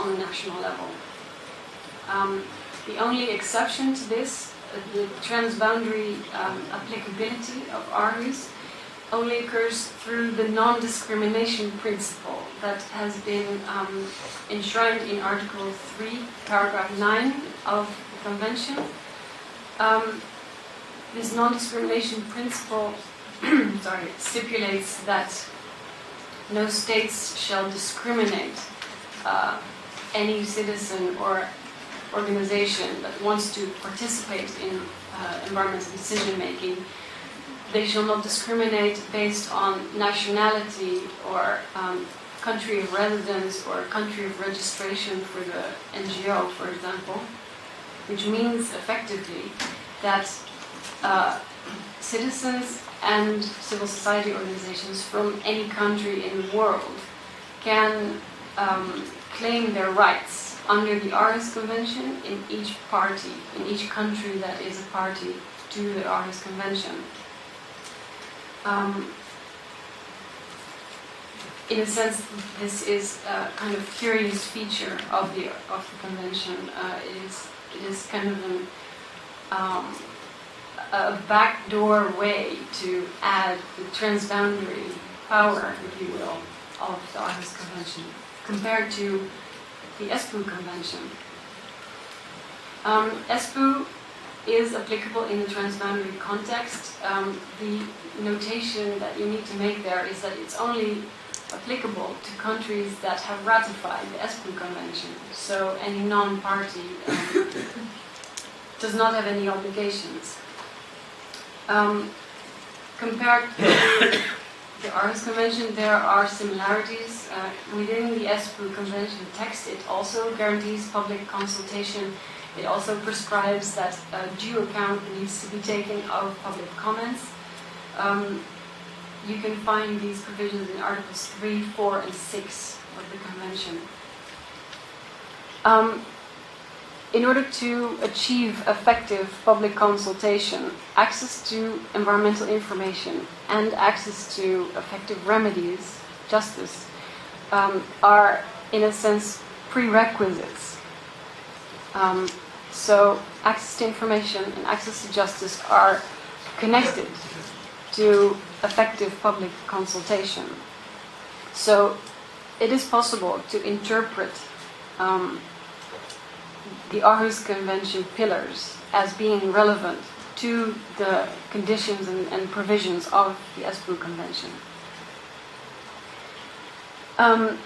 on the national level. The only exception to this, the transboundary applicability of Aarhus, only occurs through the non-discrimination principle that has been enshrined in Article 3, paragraph 9 of the Convention. This non-discrimination principle stipulates that no states shall discriminate any citizen or organization that wants to participate in environmental decision-making. They shall not discriminate based on nationality or country of residence or country of registration for the NGO, for example, which means effectively that citizens and civil society organizations from any country in the world can claim their rights under the Aarhus Convention in each party, in each country that is a party to the Aarhus Convention. In a sense, this is a kind of curious feature of the convention. It is kind of a backdoor way to add the transboundary power, if you will, of the Aarhus Convention compared to the Espoo Convention. Espoo is applicable in the transboundary context. The notation that you need to make there is that it's only applicable to countries that have ratified the Espoo Convention. So any non-party does not have any obligations. Compared to the Aarhus Convention, there are similarities. Within the Espoo Convention text, it also guarantees public consultation. It also prescribes that due account needs to be taken of public comments. You can find these provisions in Articles 3, 4, and 6 of the Convention. In order to achieve effective public consultation, access to environmental information and access to effective remedies, justice, are, in a sense, prerequisites. So access to information and access to justice are connected to effective public consultation. So it is possible to interpret the Aarhus Convention pillars as being relevant to the conditions and provisions of the Espoo Convention. The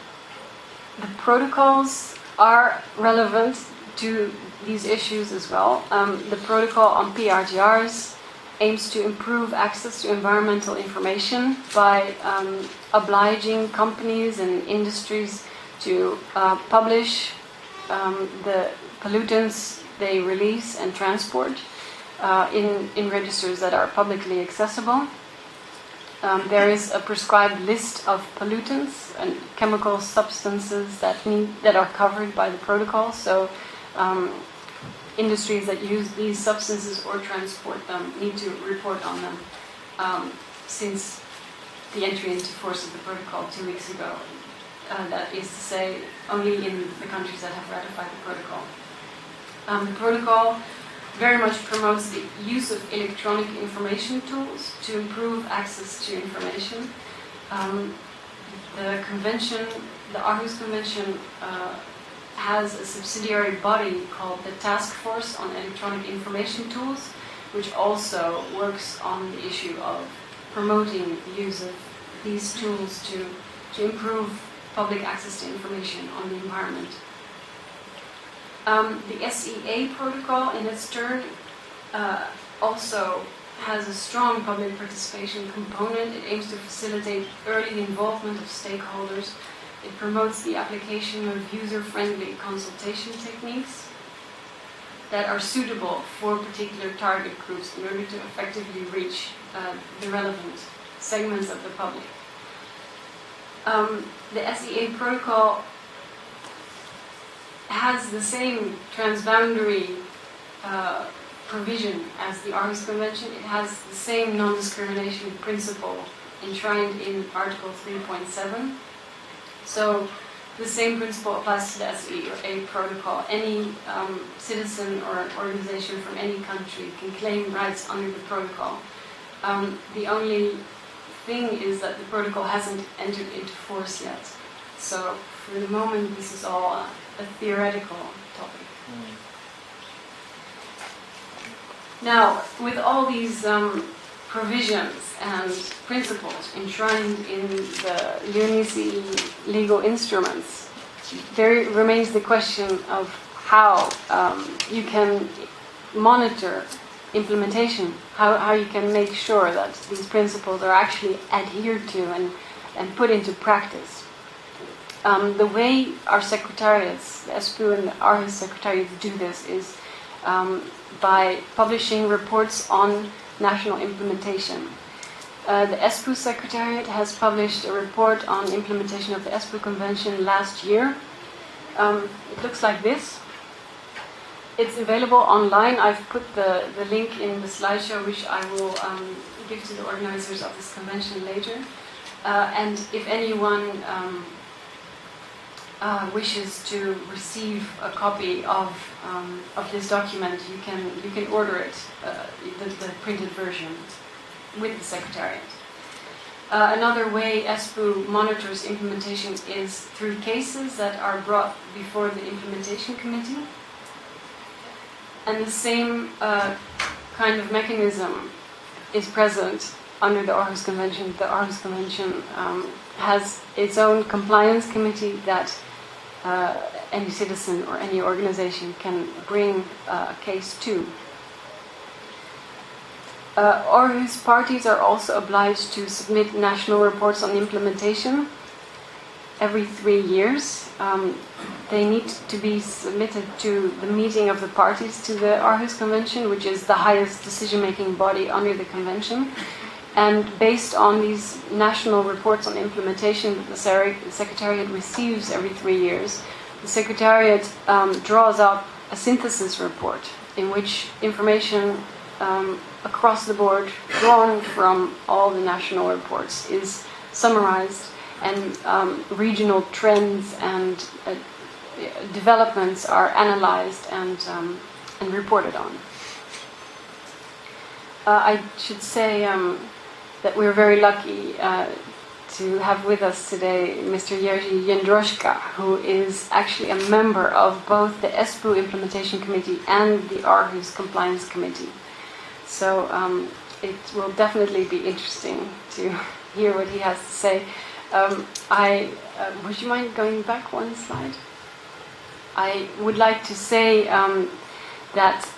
protocols are relevant to these issues as well. The protocol on PRGRs aims to improve access to environmental information by obliging companies and industries to publish the pollutants they release and transport in registers that are publicly accessible. There is a prescribed list of pollutants and chemical substances that are covered by the protocol. So industries that use these substances or transport them need to report on them since the entry into force of the protocol 2 weeks ago. That is to say, only in the countries that have ratified the protocol. The protocol very much promotes the use of electronic information tools to improve access to information. The convention, the Aarhus Convention, has a subsidiary body called the Task Force on Electronic Information Tools, which also works on the issue of promoting the use of these tools to improve public access to information on the environment. The SEA protocol, in its turn, also has a strong public participation component. It aims to facilitate early involvement of stakeholders. It promotes the application of user-friendly consultation techniques that are suitable for particular target groups in order to effectively reach the relevant segments of the public. The SEA protocol has the same transboundary provision as the Aarhus Convention. It has the same non-discrimination principle enshrined in Article 3.7. So the same principle applies to the SEA protocol. Any citizen or organization from any country can claim rights under the protocol. The only thing is that the protocol hasn't entered into force yet. So for the moment, this is all a theoretical topic. Now, with all these provisions and principles enshrined in the Leonese legal instruments, there remains the question of how you can monitor implementation, how you can make sure that these principles are actually adhered to and put into practice. The way our secretariats, the Espoo and the Aarhus secretariats do this is by publishing reports on national implementation. The Espoo Secretariat has published a report on implementation of the Espoo Convention last year. It looks like this. It's available online. I've put the link in the slideshow, which I will give to the organizers of this convention later. And if anyone wishes to receive a copy of this document, you can order it, the printed version, with the Secretariat. Another way Espoo monitors implementation is through cases that are brought before the Implementation Committee. And the same kind of mechanism is present under the Aarhus Convention. The Aarhus Convention has its own compliance committee that any citizen or any organization can bring a case to. Aarhus parties are also obliged to submit national reports on implementation every 3 years. They need to be submitted to the meeting of the parties to the Aarhus Convention, which is the highest decision-making body under the convention. And based on these national reports on implementation that the Secretariat receives every 3 years, the Secretariat draws up a synthesis report in which information across the board, drawn from all the national reports, is summarized, and regional trends and developments are analyzed and reported on. I should say that we're very lucky to have with us today Mr. Jerzy Jędroszka, who is actually a member of both the Espoo Implementation Committee and the Aarhus Compliance Committee. So it will definitely be interesting to hear what he has to say. Would you mind going back one slide? I would like to say that